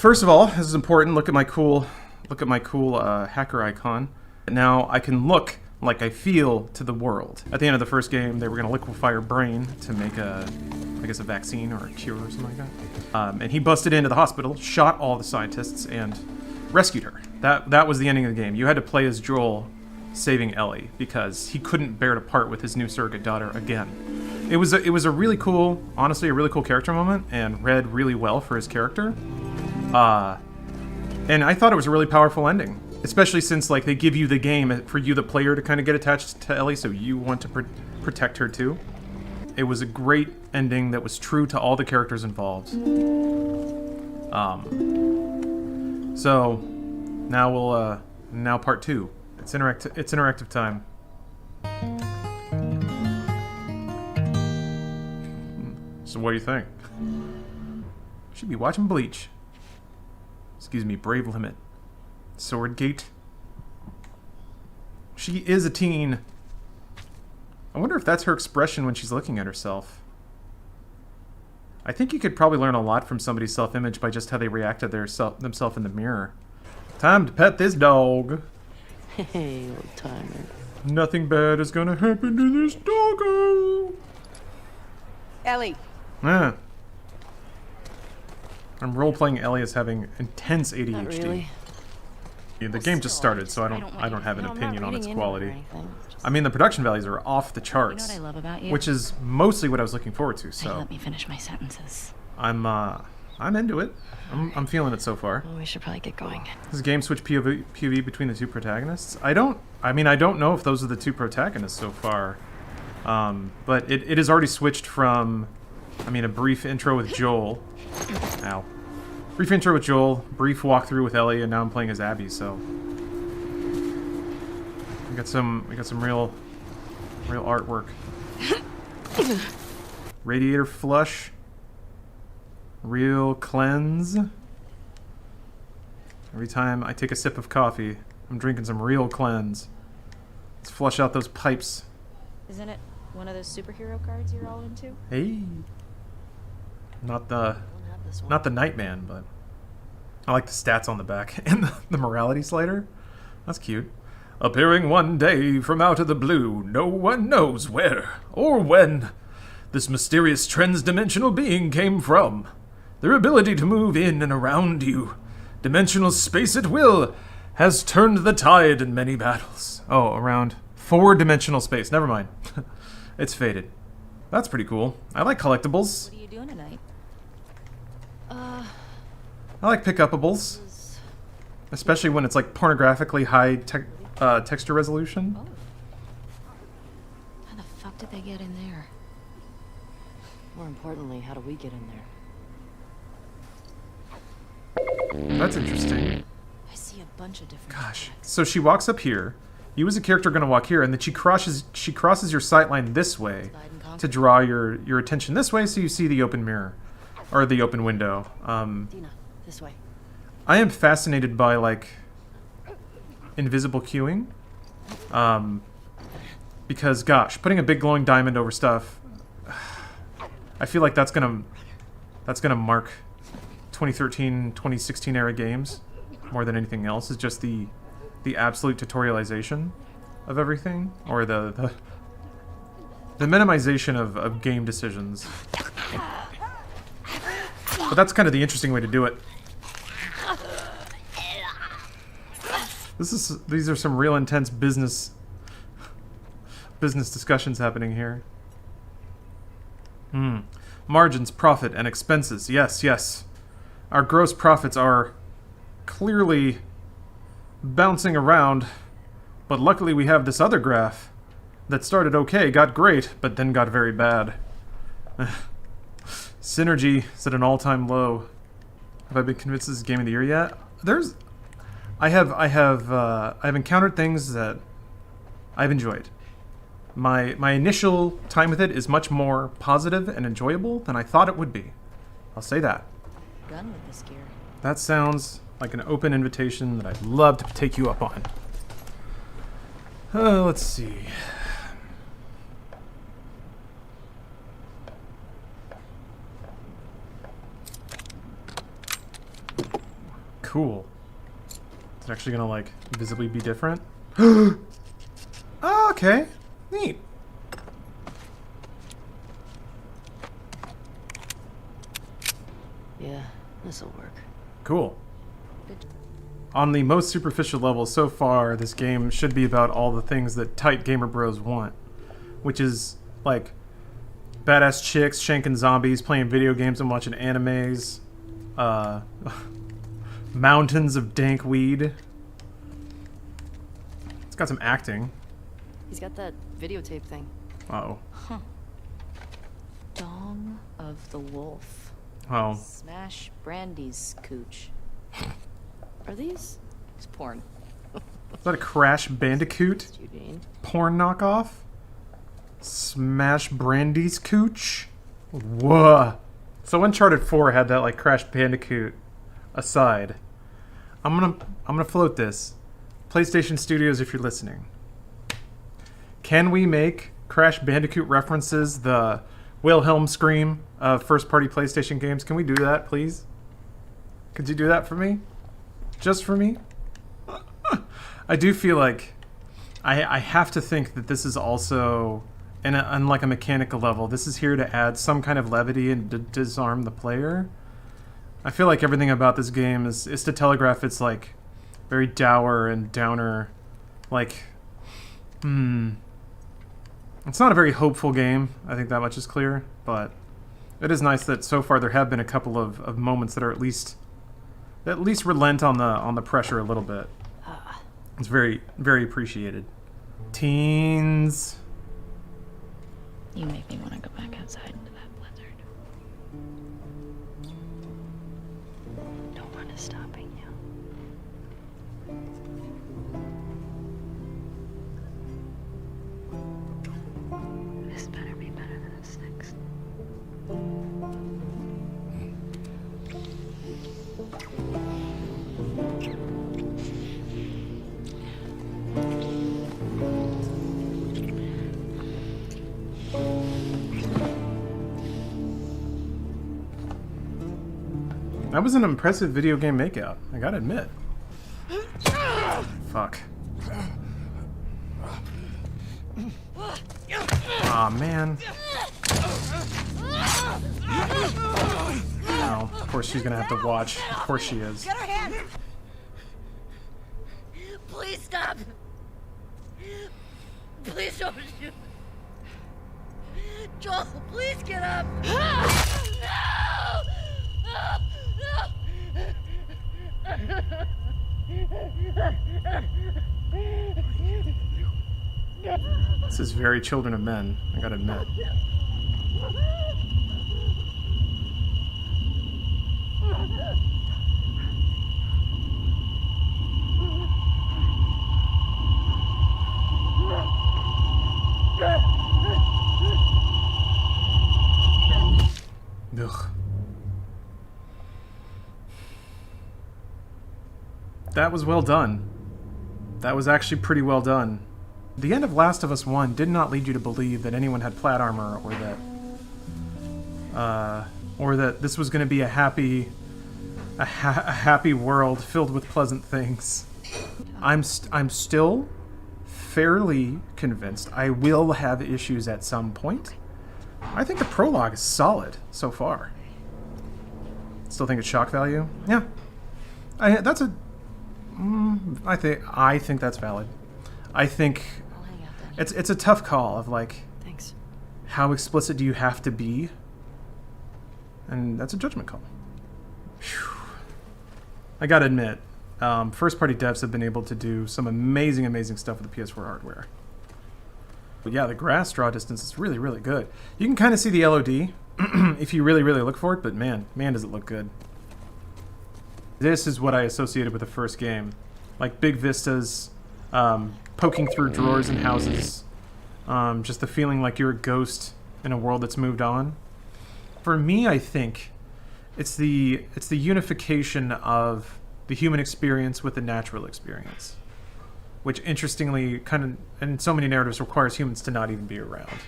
first of all, this is important. Look at my cool hacker icon. Now I can look like I feel to the world. At the end of the first game, they were going to liquefy her brain to make I guess a vaccine or a cure or something like that. And he busted into the hospital, shot all the scientists, and rescued her. That was the ending of the game. You had to play as Joel saving Ellie because he couldn't bear to part with his new surrogate daughter again. It was a really cool, honestly, a really cool character moment, and read really well for his character. And I thought it was a really powerful ending, especially since like they give you the game for you, the player, to kind of get attached to Ellie, so you want to protect her too. It was a great ending that was true to all the characters involved. So now now part 2. It's interactive time. So what do you think? Should be watching Bleach. Excuse me, Brave Limit. Swordgate. She is a teen. I wonder if that's her expression when she's looking at herself. I think you could probably learn a lot from somebody's self-image by just how they react to themselves in the mirror. Time to pet this dog. Hey, old timer. Nothing bad is gonna happen to this doggo. Ellie. Yeah. I'm role-playing Ellie as having intense ADHD. Not really. Yeah, the game just started, so I don't have an opinion on its quality. I mean, the production values are off the charts. You know what I love about you? Which is mostly what I was looking forward to. So Let me finish my sentences. I'm into it. I'm feeling it so far. Well, we should probably get going. Does the game switch POV between the two protagonists? I don't know if those are the two protagonists so far. But it has already switched from, a brief intro with Joel. Ow. Brief intro with Joel, brief walkthrough with Ellie, and now I'm playing as Abby, so we got some real artwork. Radiator flush. Real cleanse. Every time I take a sip of coffee, I'm drinking some real cleanse. Let's flush out those pipes. Isn't it one of those superhero cards you're all into? Hey. Not the Nightman, but I like the stats on the back and the morality slider. That's cute. Appearing one day from out of the blue, no one knows where or when this mysterious trans-dimensional being came from. Their ability to move in and around you, dimensional space at will, has turned the tide in many battles. Oh, around 4-dimensional space. Never mind. It's faded. That's pretty cool. I like collectibles. What are you doing tonight? I like pick-upables. Especially when it's like pornographically high texture resolution. Oh. How the fuck did they get in there? More importantly, how do we get in there? That's interesting. I see a bunch of different Gosh. tracks. So she walks up here. You as a character are going to walk here, and then she crosses your sight line this way to draw your attention this way, so you see the open mirror. Or the open window. Dina, this way. I am fascinated by, like, invisible queuing. Because, gosh, putting a big glowing diamond over stuff, I feel like that's gonna mark 2013, 2016 era games more than anything else. Is just the absolute tutorialization of everything, or the minimization of game decisions. But that's kind of the interesting way to do it. These are some real intense business discussions happening here. Margins, profit, and expenses. Yes. Our gross profits are clearly bouncing around, but luckily we have this other graph that started okay, got great, but then got very bad. Synergy is at an all-time low. Have I been convinced this is game of the year yet? I have encountered things that I've enjoyed. My initial time with it is much more positive and enjoyable than I thought it would be. I'll say that. Gun with this gear. That sounds like an open invitation that I'd love to take you up on. Let's see. cool. Is it actually gonna, like, visibly be different? Oh, okay. Neat. Yeah, this'll work. Cool. Good. On the most superficial level so far, this game should be about all the things that tight gamer bros want. Which is, like, badass chicks, shanking zombies, playing video games and watching animes. Mountains of dank weed. It's got some acting. He's got that videotape thing. Uh-oh. Dong of the Wolf. Oh. Smash Brandy's Cooch. Are these? It's porn. Is that a Crash Bandicoot Eugene. porn knockoff? Smash Brandy's Cooch? Whoa. So Uncharted 4 had that, like, Crash Bandicoot aside. I'm gonna float this. PlayStation Studios, if you're listening. Can we make Crash Bandicoot references the Wilhelm scream of first-party PlayStation games? Can we do that, please? Could you do that for me? Just for me? I do feel like I have to think that this is also, on like a mechanical level, this is here to add some kind of levity and to disarm the player. I feel like everything about this game is to telegraph its, like, very dour and downer, like, It's not a very hopeful game, I think that much is clear, but it is nice that so far there have been a couple of moments that are at least relent on the pressure a little bit. It's very, very appreciated. Teens. You make me want to go back outside into that blizzard. No one is stopping you. This better be better than this next. That was an impressive video game makeout, I gotta admit. Fuck. Aw, man. Oh, of course she's gonna have to watch. Of course she is. Get her hands! Please stop! Please don't shoot! Joel, please get up! No! This is very Children of Men, I gotta admit. Ugh. That was well done. That was actually pretty well done. The end of Last of Us 1 did not lead you to believe that anyone had plat armor or that this was going to be a happy world filled with pleasant things. I'm still fairly convinced I will have issues at some point. I think the prologue is solid so far. Still think it's shock value? Yeah. I think that's valid. I think I'll hang out then. it's a tough call of, like, Thanks. how explicit do you have to be? And that's a judgment call. Whew. I gotta admit, first-party devs have been able to do some amazing, amazing stuff with the PS4 hardware. But yeah, the grass draw distance is really, really good. You can kind of see the LOD if you really, really look for it, but man does it look good. This is what I associated with the first game. Like big vistas, poking through drawers and houses, just the feeling like you're a ghost in a world that's moved on. For me, I think it's the unification of the human experience with the natural experience, which interestingly, kind of in so many narratives, requires humans to not even be around.